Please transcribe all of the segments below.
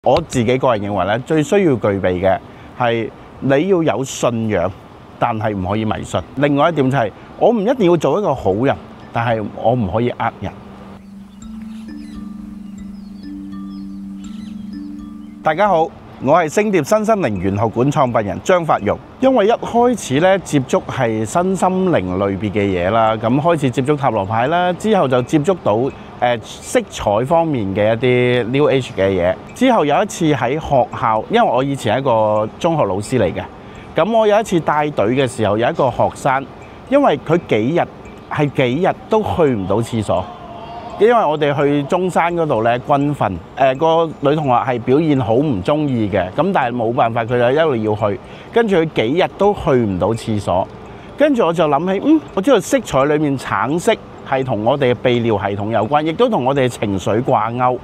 我自己個人認為咧，最需要具備嘅係你要有信仰，但係唔可以迷信。另外一點就係，我唔一定要做一個好人，但係我唔可以呃人。大家好，我係星碟身心靈玄學館創辦人張發育。因為一開始咧接觸係身心靈類別嘅嘢啦，咁開始接觸塔羅牌啦，之後就接觸到色彩方面嘅一啲 New Age 嘅嘢。之後有一次喺學校，因為我以前係一個中學老師嚟嘅，咁我有一次帶隊嘅時候，有一個學生，因為佢幾日都去唔到廁所。因為我哋去中山嗰度咧軍訓，個女同學係表現好唔中意嘅，咁但係冇辦法，佢就一路要去，跟住佢幾日都去唔到廁所，跟住我就諗起，我知道色彩裏面橙色係同我哋嘅泌尿系統有關，亦都同我哋嘅情緒掛鈎。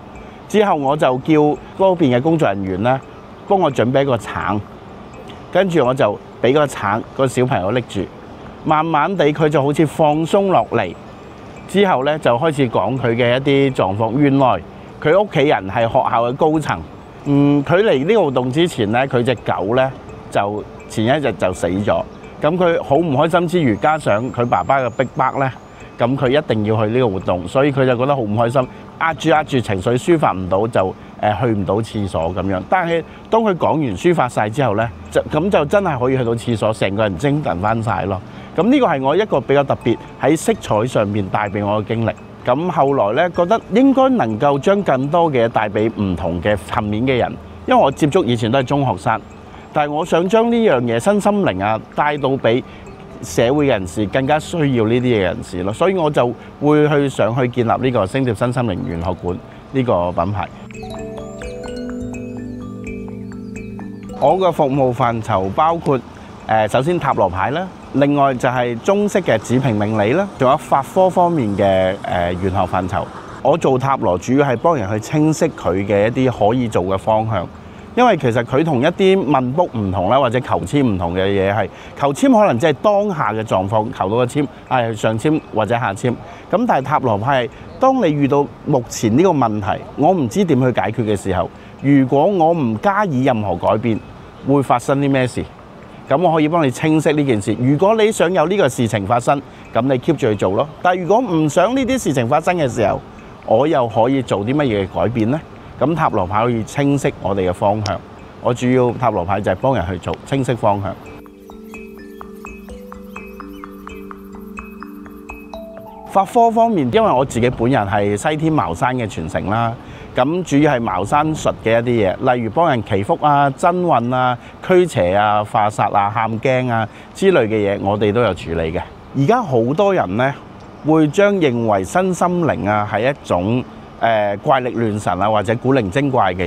之後我就叫嗰邊嘅工作人員咧幫我準備一個橙，跟住我就俾個橙個小朋友拎住，慢慢地佢就好似放鬆落嚟。之後咧就開始講佢嘅一啲狀況。原來佢屋企人係學校嘅高層。佢嚟呢個活動之前咧，佢隻狗咧就前一日就死咗。咁佢好唔開心之餘，加上佢爸爸嘅逼迫咧，咁佢一定要去呢個活動，所以佢就覺得好唔開心，壓住情緒抒發唔到，就去唔到廁所咁樣。但係當佢講完抒發晒之後咧，就真係可以去到廁所，成個人精神翻晒咯。咁呢個係我一個比較特別喺色彩上面帶俾我嘅經歷。咁後來咧覺得應該能夠將更多嘅帶俾唔同嘅層面嘅人，因為我接觸以前都係中學生，但係我想將呢樣嘢身心靈啊帶到俾社會人士更加需要呢啲嘅人士咯，所以我就會想去建立呢個星碟身心靈玄學館呢個品牌。我嘅服務範疇包括首先塔羅牌啦，另外就係中式嘅子平命理啦，仲有法科方面嘅玄學範疇。我做塔羅主要係幫人去清晰佢嘅一啲可以做嘅方向，因為其實佢同一啲問卜唔同啦，或者求籤唔同嘅嘢係求籤可能即係當下嘅狀況求到個籤係上籤或者下籤，咁但係塔羅牌係當你遇到目前呢個問題，我唔知點去解決嘅時候，如果我唔加以任何改變，會發生啲咩事？咁我可以幫你清晰呢件事。如果你想有呢個事情發生，咁你 keep 住去做咯。但係如果唔想呢啲事情發生嘅時候，我又可以做啲乜嘢嘅改變呢？咁塔羅牌可以清晰我哋嘅方向。我主要塔羅牌就係幫人去做清晰方向。法科方面，因為我自己本人係西天茅山嘅傳承啦，咁主要係茅山術嘅一啲嘢，例如幫人祈福啊、增運啊、驅邪啊、化煞啊、喊驚啊之類嘅嘢，我哋都有處理嘅。而家好多人呢會將認為身心靈啊係一種怪力亂神啊或者古靈精怪嘅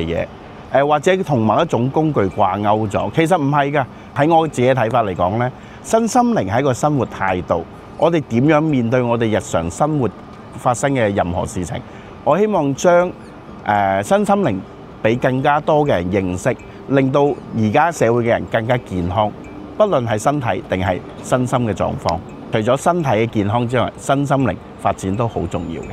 嘢，或者同某一種工具掛鈎咗。其實唔係㗎，喺我自己睇法嚟講呢，身心靈係一個生活態度。我哋點樣面對我哋日常生活發生嘅任何事情？我希望將身心靈俾更加多嘅人認識，令到而家社會嘅人更加健康，不論係身體定係身心嘅狀況。除咗身體嘅健康之外，身心靈發展都好重要嘅。